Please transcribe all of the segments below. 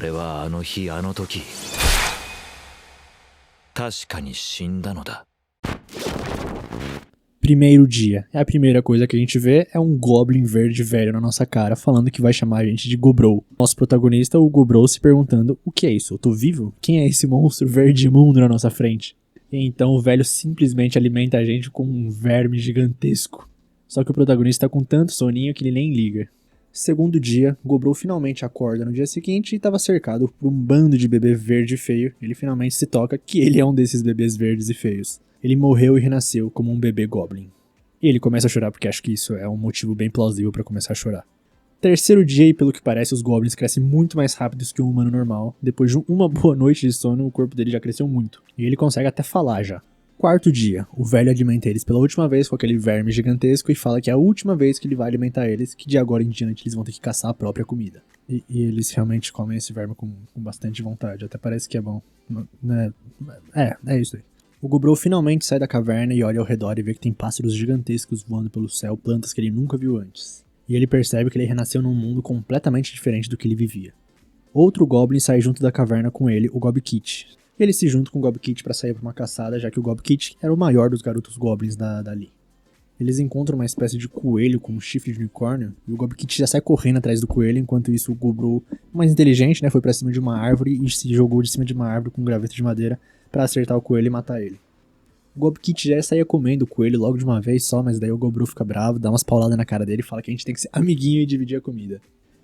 俺はあの日あの時確かに死んだのだ。 Primeiro dia. A primeira coisa que a gente vê é um Goblin verde velho na nossa cara, falando que vai chamar a gente de Gobrou. Nosso protagonista, o Gobrou, se perguntando: o que é isso? Eu tô vivo? Quem é esse monstro verde imundo na nossa frente? E então o velho simplesmente alimenta a gente com um verme gigantesco. Só que o protagonista tá com tanto soninho que ele nem liga. Segundo dia, Gobrou finalmente acorda no dia seguinte e estava cercado por um bando de bebê verde e feio. Ele finalmente se toca que ele é um desses bebês verdes e feios. Ele morreu e renasceu como um bebê Goblin. E ele começa a chorar porque acho que isso é um motivo bem plausível para começar a chorar. Terceiro dia e pelo que parece os Goblins crescem muito mais rápido que um humano normal. Depois de uma boa noite de sono, o corpo dele já cresceu muito. E ele consegue até falar já. Quarto dia, o velho alimenta eles pela última vez com aquele verme gigantesco e fala que é a última vez que ele vai alimentar eles, que de agora em diante eles vão ter que caçar a própria comida. E eles realmente comem esse verme com bastante vontade, até parece que é bom. É isso aí. O Gobrou finalmente sai da caverna e olha ao redor e vê que tem pássaros gigantescos voando pelo céu, plantas que ele nunca viu antes. E ele percebe que ele renasceu num mundo completamente diferente do que ele vivia. Outro Goblin sai junto da caverna com ele, o Gobkit. Ele se junta com o Gobkit para sair para uma caçada, já que o Gobkit era o maior dos garotos Goblins dali. Eles encontram uma espécie de coelho com um chifre de unicórnio, e o Gobkit já sai correndo atrás do coelho, enquanto isso o Gobrou, mais inteligente, foi para cima de uma árvore e se jogou de cima de uma árvore com um graveto de madeira para acertar o coelho e matar ele. O Gobkit já saía comendo o coelho logo de uma vez só, mas daí o Gobrou fica bravo, dá umas pauladas na cara dele e fala que a gente tem que ser amiguinho e dividir a comida.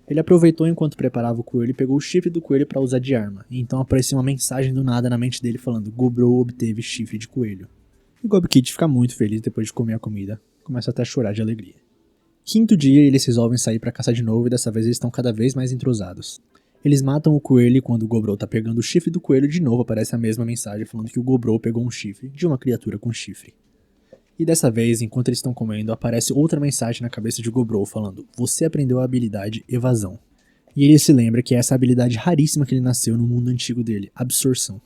Ele aproveitou enquanto preparava o coelho e pegou o chifre do coelho para usar de arma, e então apareceu uma mensagem do nada na mente dele falando: Gobrou obteve chifre de coelho. E o Gobkit fica muito feliz depois de comer a comida, começa até a chorar de alegria. Quinto dia, eles resolvem sair para caçar de novo e dessa vez eles estão cada vez mais entrosados. Eles matam o coelho e quando o Gobrou tá pegando o chifre do coelho, de novo aparece a mesma mensagem falando que o Gobrou pegou um chifre de uma criatura com chifre. E dessa vez, enquanto eles estão comendo, aparece outra mensagem na cabeça de Gobrou falando: você aprendeu a habilidade evasão. E ele se lembra que é essa habilidade raríssima que ele nasceu no mundo antigo dele, absorção.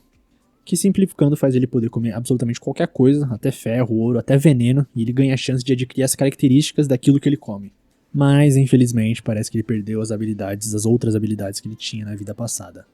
Que simplificando faz ele poder comer absolutamente qualquer coisa, até ferro, ouro, até veneno, e ele ganha a chance de adquirir as características daquilo que ele come. Mas, infelizmente, parece que ele perdeu as outras habilidades que ele tinha na vida passada.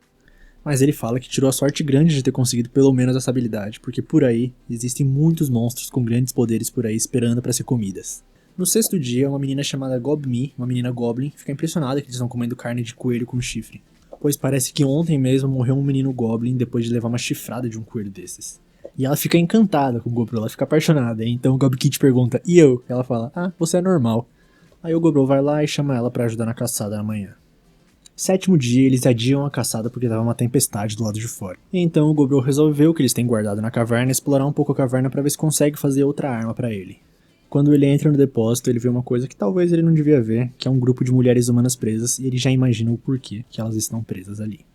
Mas ele fala que tirou a sorte grande de ter conseguido pelo menos essa habilidade, porque por aí existem muitos monstros com grandes poderes por aí esperando para ser comidas. No sexto dia, uma menina chamada Gobmi, uma menina Goblin, fica impressionada que eles estão comendo carne de coelho com chifre, pois parece que ontem mesmo morreu um menino Goblin depois de levar uma chifrada de um coelho desses. E ela fica encantada com o Gobrou, ela fica apaixonada, então o Gobkit pergunta: e eu? Ela fala: você é normal. Aí o Gobrou vai lá e chama ela pra ajudar na caçada amanhã. Sétimo dia, eles adiam a caçada porque tava uma tempestade do lado de fora. E então o Gobrou resolveu que eles têm guardado na caverna explorar um pouco a caverna pra ver se consegue fazer outra arma pra ele. Quando ele entra no depósito, ele vê uma coisa que talvez ele não devia ver, que é um grupo de mulheres humanas presas, e ele já imagina o porquê que elas estão presas ali.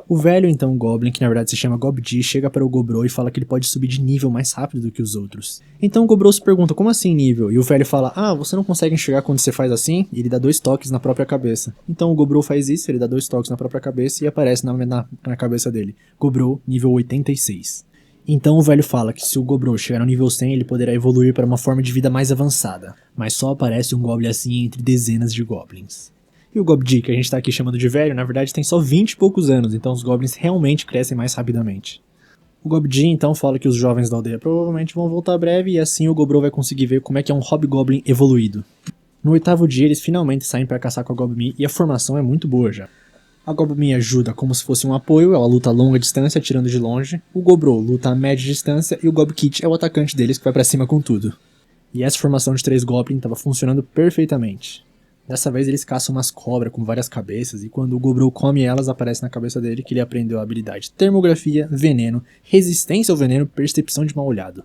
O velho, então, Goblin, que na verdade se chama Gobdi, chega para o Gobrou e fala que ele pode subir de nível mais rápido do que os outros. Então o Gobrou se pergunta: como assim nível? E o velho fala: você não consegue enxergar quando você faz assim? E ele dá 2 toques na própria cabeça. Então o Gobrou faz isso, ele dá 2 toques na própria cabeça e aparece na cabeça dele: Gobrou, nível 86. Então o velho fala que se o Gobrou chegar no nível 100, ele poderá evoluir para uma forma de vida mais avançada. Mas só aparece um Goblin assim entre dezenas de Goblins. E o Gobdi, que a gente tá aqui chamando de velho, na verdade tem só 20 e poucos anos, então os Goblins realmente crescem mais rapidamente. O Gobdi então fala que os jovens da aldeia provavelmente vão voltar breve e assim o Gobrou vai conseguir ver como é que é um Hobgoblin evoluído. No 8º dia eles finalmente saem para caçar com a Gobmi e a formação é muito boa já. A Gobmi ajuda como se fosse um apoio, ela luta a longa distância atirando de longe, o Gobrou luta a média distância e o Gobkit é o atacante deles que vai pra cima com tudo. E essa formação de 3 Goblins estava funcionando perfeitamente. Dessa vez eles caçam umas cobras com várias cabeças e quando o Gobrou come elas aparece na cabeça dele que ele aprendeu a habilidade termografia, veneno, resistência ao veneno, percepção de mal olhado.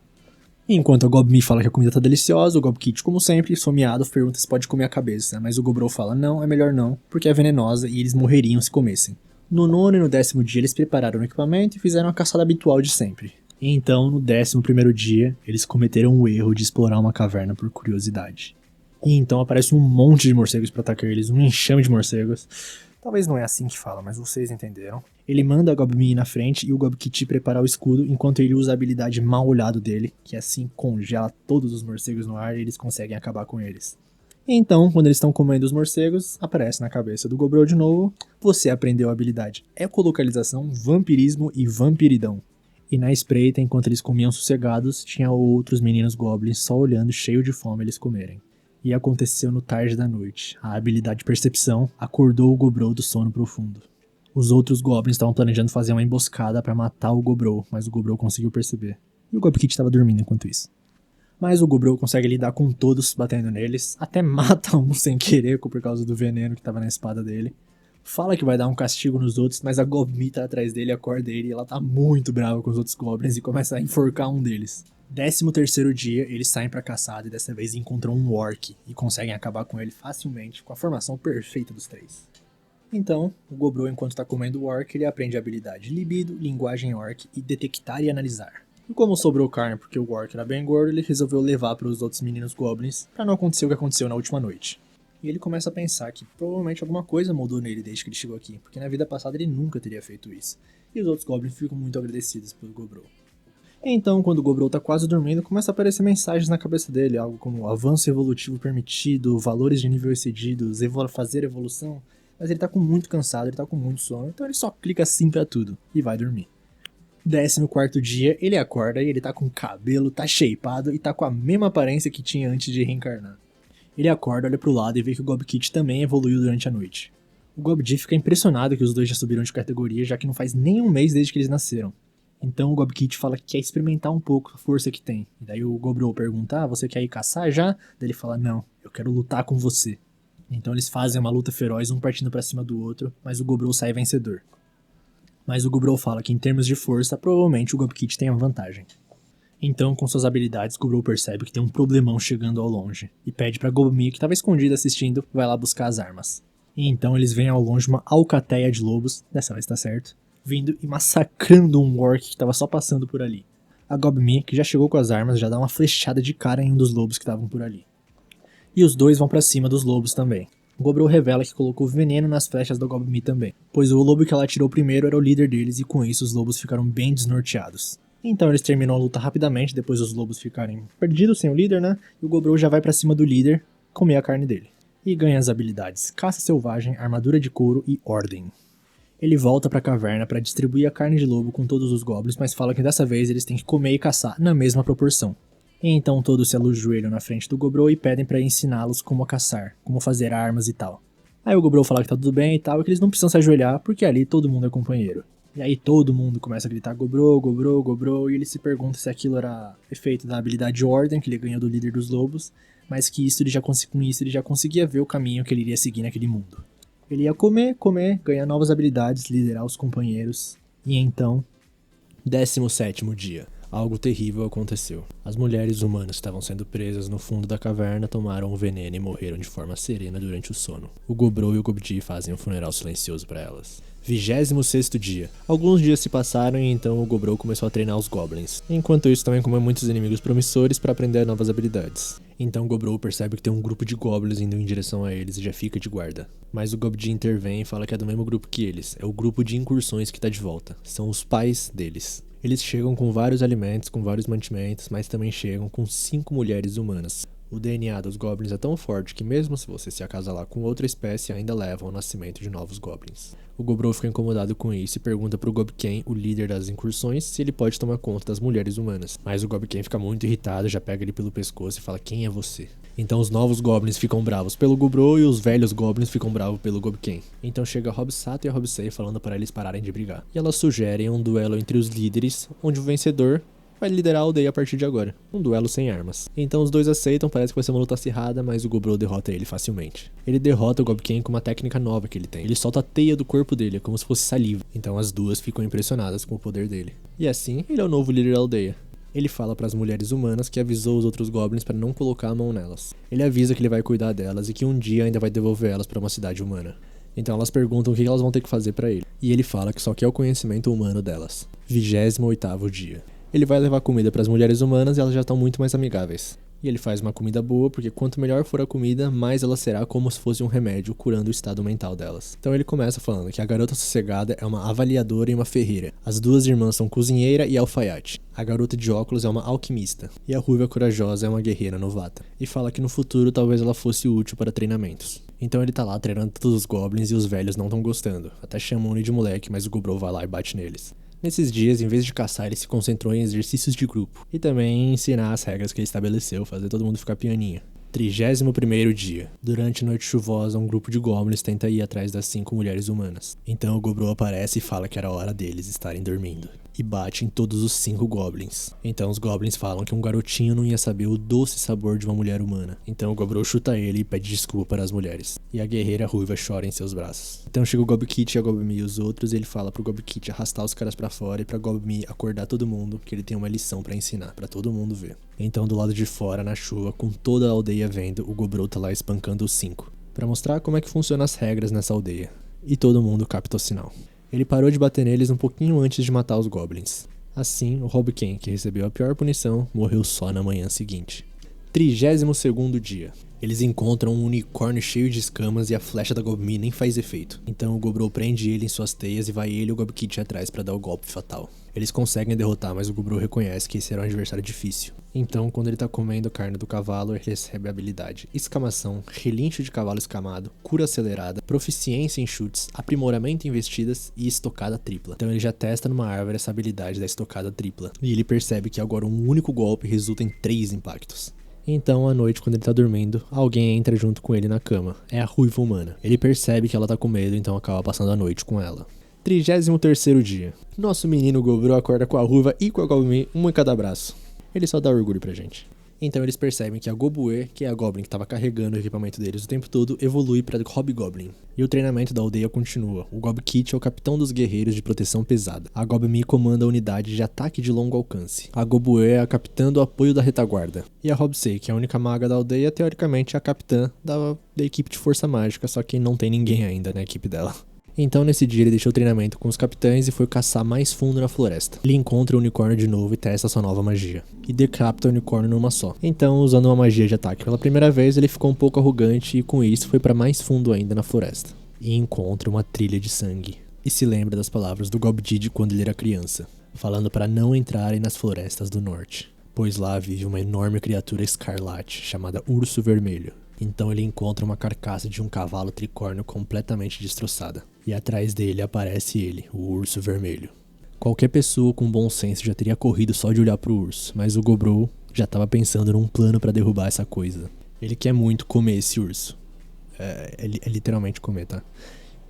E enquanto a Gobmi fala que a comida tá deliciosa, o Gobkit, como sempre, esfomeado, pergunta se pode comer a cabeça, mas o Gobrou fala não, é melhor não, porque é venenosa e eles morreriam se comessem. No 9º e no 10º dia eles prepararam o equipamento e fizeram a caçada habitual de sempre. E então, no 11º dia, eles cometeram o erro de explorar uma caverna por curiosidade. E então aparece um monte de morcegos pra atacar eles, um enxame de morcegos. Talvez não é assim que fala, mas vocês entenderam. Ele manda a Gobmi ir na frente e o Gobkit preparar o escudo, enquanto ele usa a habilidade mal olhado dele, que assim congela todos os morcegos no ar e eles conseguem acabar com eles. Então, quando eles estão comendo os morcegos, aparece na cabeça do Gobrou de novo: você aprendeu a habilidade ecolocalização, vampirismo e vampiridão. E na espreita, enquanto eles comiam sossegados, tinha outros meninos goblins só olhando, cheio de fome, eles comerem. E aconteceu no tarde da noite. A habilidade de percepção acordou o Gobrou do sono profundo. Os outros goblins estavam planejando fazer uma emboscada para matar o Gobrou, mas o Gobrou conseguiu perceber. E o Gobkit estava dormindo enquanto isso. Mas o Gobrou consegue lidar com todos batendo neles, até mata um sem querer por causa do veneno que estava na espada dele. Fala que vai dar um castigo nos outros, mas a Gobmi tá atrás dele, acorda ele e ela tá muito brava com os outros goblins e começa a enforcar um deles. 13º dia, eles saem pra caçada e dessa vez encontram um orc e conseguem acabar com ele facilmente, com a formação perfeita dos três. Então, o Gobrou, enquanto tá comendo o orc, ele aprende a habilidade libido, linguagem orc e detectar e analisar. E como sobrou carne porque o orc era bem gordo, ele resolveu levar para os outros meninos goblins pra não acontecer o que aconteceu na última noite. E ele começa a pensar que provavelmente alguma coisa mudou nele desde que ele chegou aqui, porque na vida passada ele nunca teria feito isso. E os outros goblins ficam muito agradecidos pelo Gobrou. Então, quando o Gobrou tá quase dormindo, começa a aparecer mensagens na cabeça dele, algo como avanço evolutivo permitido, valores de nível excedidos, fazer evolução. Mas ele tá com muito cansado, ele tá com muito sono, então ele só clica sim pra tudo e vai dormir. 14º dia, ele acorda e ele tá com cabelo, tá shapeado e tá com a mesma aparência que tinha antes de reencarnar. Ele acorda, olha pro lado e vê que o Gobkit também evoluiu durante a noite. O Gobdi fica impressionado que os dois já subiram de categoria, já que não faz nem um mês desde que eles nasceram. Então o Gobkit fala que quer experimentar um pouco a força que tem. E daí o Gobrou pergunta: você quer ir caçar já? Daí ele fala: não, eu quero lutar com você. Então eles fazem uma luta feroz, um partindo pra cima do outro, mas o Gobrou sai vencedor. Mas o Gobrou fala que em termos de força, provavelmente o Gobkit tem a vantagem. Então, com suas habilidades, Gobrou percebe que tem um problemão chegando ao longe, e pede pra Gobmi, que estava escondida assistindo, vai lá buscar as armas. E então eles veem ao longe uma alcateia de lobos, dessa vez tá certo, vindo e massacrando um orc que estava só passando por ali. A Gobmi, que já chegou com as armas, já dá uma flechada de cara em um dos lobos que estavam por ali. E os dois vão pra cima dos lobos também. O Gobrou revela que colocou veneno nas flechas da Gobmi também, pois o lobo que ela atirou primeiro era o líder deles e com isso os lobos ficaram bem desnorteados. Então eles terminam a luta rapidamente, depois dos lobos ficarem perdidos sem o líder, né? E o Gobrou já vai pra cima do líder, comer a carne dele. E ganha as habilidades Caça Selvagem, Armadura de Couro e Ordem. Ele volta pra caverna pra distribuir a carne de lobo com todos os goblins, mas fala que dessa vez eles têm que comer e caçar na mesma proporção. E então todos se ajoelham na frente do Gobrou e pedem pra ensiná-los como caçar, como fazer armas e tal. Aí o Gobrou fala que tá tudo bem e tal, e que eles não precisam se ajoelhar porque ali todo mundo é companheiro. E aí todo mundo começa a gritar Gobrou, Gobrou, Gobrou, e ele se pergunta se aquilo era efeito da habilidade Ordem que ele ganhou do líder dos lobos, mas que com isso ele já conseguia ver o caminho que ele iria seguir naquele mundo. Ele ia comer, ganhar novas habilidades, liderar os companheiros, e então... 17º dia. Algo terrível aconteceu. As mulheres humanas que estavam sendo presas no fundo da caverna tomaram o veneno e morreram de forma serena durante o sono. O Gobrou e o Gobdi fazem um funeral silencioso para elas. 26º dia. Alguns dias se passaram e então o Gobrou começou a treinar os goblins. Enquanto isso também comeu muitos inimigos promissores para aprender novas habilidades. Então o Gobrou percebe que tem um grupo de goblins indo em direção a eles e já fica de guarda. Mas o Gobdi intervém e fala que é do mesmo grupo que eles. É o grupo de incursões que tá de volta. São os pais deles. Eles chegam com vários alimentos, com vários mantimentos, mas também chegam com 5 mulheres humanas. O DNA dos goblins é tão forte que mesmo se você se acasalar com outra espécie, ainda leva ao nascimento de novos goblins. O Gobrou fica incomodado com isso e pergunta pro Gobken, o líder das incursões, se ele pode tomar conta das mulheres humanas. Mas o Gobken fica muito irritado, já pega ele pelo pescoço e fala: quem é você? Então os novos goblins ficam bravos pelo Gobrou e os velhos goblins ficam bravos pelo Gobken. Então chega a Hobsato e a Hobsei falando para eles pararem de brigar. E elas sugerem um duelo entre os líderes, onde o vencedor vai liderar a aldeia a partir de agora. Um duelo sem armas. Então os dois aceitam, parece que vai ser uma luta acirrada, mas o Gobrou derrota ele facilmente. Ele derrota o Gobken com uma técnica nova que ele tem. Ele solta a teia do corpo dele, é como se fosse saliva. Então as duas ficam impressionadas com o poder dele. E assim, ele é o novo líder da aldeia. Ele fala para as mulheres humanas que avisou os outros goblins para não colocar a mão nelas. Ele avisa que ele vai cuidar delas e que um dia ainda vai devolver elas para uma cidade humana. Então elas perguntam o que elas vão ter que fazer para ele. E ele fala que só quer o conhecimento humano delas. 28º dia. Ele vai levar comida para as mulheres humanas e elas já estão muito mais amigáveis. E ele faz uma comida boa, porque quanto melhor for a comida, mais ela será como se fosse um remédio, curando o estado mental delas. Então ele começa falando que a garota sossegada é uma avaliadora e uma ferreira. As duas irmãs são cozinheira e alfaiate. A garota de óculos é uma alquimista. E a ruiva corajosa é uma guerreira novata. E fala que no futuro talvez ela fosse útil para treinamentos. Então ele tá lá treinando todos os goblins e os velhos não estão gostando. Até chamam ele de moleque, mas o Gobrol vai lá e bate neles. Nesses dias, em vez de caçar, ele se concentrou em exercícios de grupo. E também em ensinar as regras que ele estabeleceu, fazer todo mundo ficar pianinho. 31º dia. Durante a noite chuvosa, um grupo de goblins tenta ir atrás das 5 mulheres humanas. Então o Gobrol aparece e fala que era hora deles estarem dormindo. E bate em todos os 5 goblins. Então os goblins falam que um garotinho não ia saber o doce sabor de uma mulher humana. Então o Gobrol chuta ele e pede desculpa para as mulheres. E a guerreira ruiva chora em seus braços. Então chega o Gobkit e a Gobmi e os outros, e ele fala pro Gobkit arrastar os caras pra fora e pra Gobmi acordar todo mundo, que ele tem uma lição pra ensinar, pra todo mundo ver. Então do lado de fora, na chuva, com toda a aldeia vendo, o Gobrol tá lá espancando os 5, pra mostrar como é que funcionam as regras nessa aldeia. E todo mundo capta o sinal. Ele parou de bater neles um pouquinho antes de matar os goblins. Assim, o Hobken, que recebeu a pior punição, morreu só na manhã seguinte. 32º dia. Eles encontram um unicórnio cheio de escamas e a flecha da Gobmi nem faz efeito. Então o Gobrol prende ele em suas teias e vai ele e o Gobkit atrás pra dar o golpe fatal. Eles conseguem derrotar, mas o Gobrol reconhece que esse era um adversário difícil. Então, quando ele tá comendo carne do cavalo, ele recebe a habilidade Escamação, Relincho de Cavalo Escamado, Cura Acelerada, Proficiência em Chutes, Aprimoramento em Investidas e Estocada Tripla. Então ele já testa numa árvore essa habilidade da estocada tripla. E ele percebe que agora um único golpe resulta em 3 impactos. Então, à noite, quando ele tá dormindo, alguém entra junto com ele na cama. É a ruiva humana. Ele percebe que ela tá com medo, então acaba passando a noite com ela. 33º dia. Nosso menino Gobrol acorda com a ruiva e com a Gobmi, uma em cada braço. Ele só dá orgulho pra gente. Então eles percebem que a Gobue, que é a Goblin que estava carregando o equipamento deles o tempo todo, evolui para Hobgoblin. E o treinamento da aldeia continua. O Gobkit é o capitão dos guerreiros de proteção pesada. A Gobmi comanda a unidade de ataque de longo alcance. A Gobue é a capitã do apoio da retaguarda. E a Hobsei, que é a única maga da aldeia, teoricamente é a capitã da equipe de força mágica, só que não tem ninguém ainda na equipe dela. Então nesse dia ele deixou o treinamento com os capitães e foi caçar mais fundo na floresta. Ele encontra o unicórnio de novo e testa sua nova magia. E decapita o unicórnio numa só. Então, usando uma magia de ataque pela primeira vez, ele ficou um pouco arrogante e com isso foi para mais fundo ainda na floresta. E encontra uma trilha de sangue. E se lembra das palavras do Gobdid quando ele era criança, falando para não entrarem nas florestas do norte, pois lá vive uma enorme criatura escarlate chamada Urso Vermelho. Então ele encontra uma carcaça de um cavalo tricórnio completamente destroçada. E atrás dele aparece ele, o Urso Vermelho. Qualquer pessoa com bom senso já teria corrido só de olhar pro urso, mas o Gobrol já tava pensando num plano pra derrubar essa coisa. Ele quer muito comer esse urso. É literalmente comer, tá?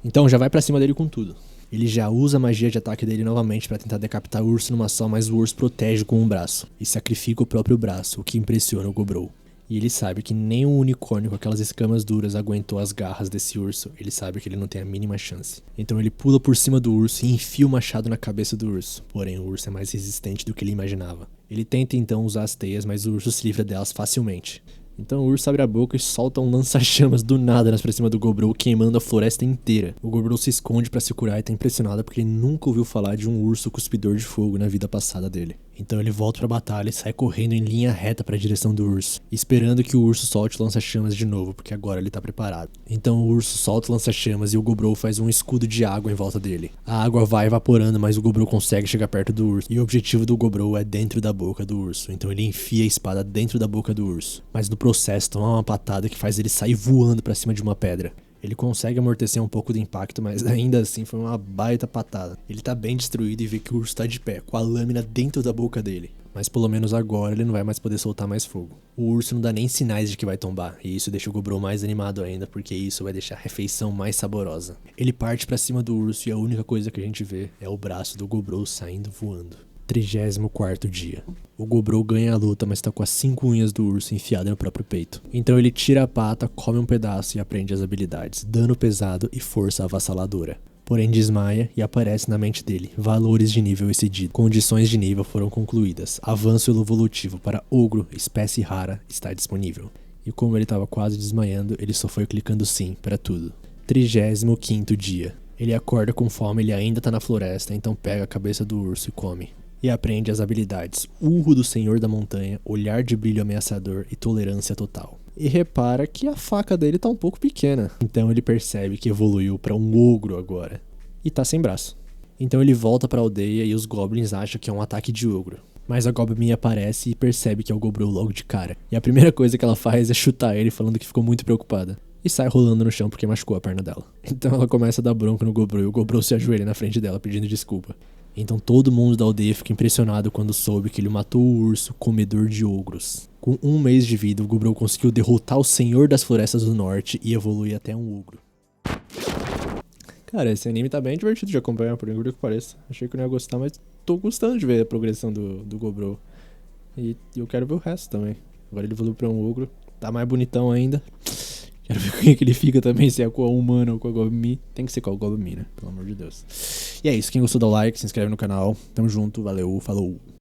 Então já vai pra cima dele com tudo. Ele já usa a magia de ataque dele novamente pra tentar decapitar o urso numa só, mas o urso protege com um braço. E sacrifica o próprio braço, o que impressiona o Gobrol. E ele sabe que nem um unicórnio com aquelas escamas duras aguentou as garras desse urso. Ele sabe que ele não tem a mínima chance. Então ele pula por cima do urso e enfia o machado na cabeça do urso. Porém, o urso é mais resistente do que ele imaginava. Ele tenta então usar as teias, mas o urso se livra delas facilmente. Então o urso abre a boca e solta um lança-chamas do nada pra cima do Gobrol, queimando a floresta inteira. O Gobrol se esconde pra se curar e tá impressionado porque ele nunca ouviu falar de um urso cuspidor de fogo na vida passada dele. Então ele volta pra batalha e sai correndo em linha reta pra direção do urso, esperando que o urso solte o lança-chamas de novo, porque agora ele tá preparado. Então o urso solta o lança-chamas e o Gobrol faz um escudo de água em volta dele. A água vai evaporando, mas o Gobrol consegue chegar perto do urso. E o objetivo do Gobrol é dentro da boca do urso, então ele enfia a espada dentro da boca do urso. Mas no processo toma uma patada que faz ele sair voando pra cima de uma pedra. Ele consegue amortecer um pouco do impacto, mas ainda assim foi uma baita patada. Ele tá bem destruído e vê que o urso tá de pé, com a lâmina dentro da boca dele. Mas pelo menos agora ele não vai mais poder soltar mais fogo. O urso não dá nem sinais de que vai tombar, e isso deixa o Gobrol mais animado ainda, porque isso vai deixar a refeição mais saborosa. Ele parte pra cima do urso e a única coisa que a gente vê é o braço do Gobrol saindo voando. 34º dia. O Gobrol ganha a luta, mas tá com as 5 unhas do urso enfiadas no próprio peito. Então ele tira a pata, come um pedaço e aprende as habilidades, dano pesado e força avassaladora. Porém desmaia e aparece na mente dele, valores de nível excedido. Condições de nível foram concluídas. Avanço evolutivo para ogro, espécie rara, está disponível. E como ele estava quase desmaiando, ele só foi clicando sim para tudo. 35º dia. Ele acorda com fome, ele ainda tá na floresta, então pega a cabeça do urso e come. E aprende as habilidades Urro do Senhor da Montanha, Olhar de Brilho Ameaçador e Tolerância Total. E repara que a faca dele tá um pouco pequena, então ele percebe que evoluiu pra um ogro agora. E tá sem braço. Então ele volta pra aldeia e os goblins acham que é um ataque de ogro. Mas a Goblin aparece e percebe que é o Gobrou logo de cara. E a primeira coisa que ela faz é chutar ele, falando que ficou muito preocupada. E sai rolando no chão porque machucou a perna dela. Então ela começa a dar bronca no Gobrou e o Gobrou se ajoelha na frente dela pedindo desculpa. Então todo mundo da aldeia fica impressionado quando soube que ele matou o urso comedor de ogros. Com 1 mês de vida, o Gobrou conseguiu derrotar o Senhor das Florestas do Norte e evoluir até um ogro. Cara, esse anime tá bem divertido de acompanhar, por incrível que pareça. Achei que eu não ia gostar, mas tô gostando de ver a progressão do Gobrou. E eu quero ver o resto também. Agora ele evoluiu pra um ogro, tá mais bonitão ainda. Quero ver como é que ele fica também, se é com a humana ou com a Goblin. Tem que ser com a Goblin, né? Pelo amor de Deus. E é isso, quem gostou dá o like, se inscreve no canal. Tamo junto, valeu, falou.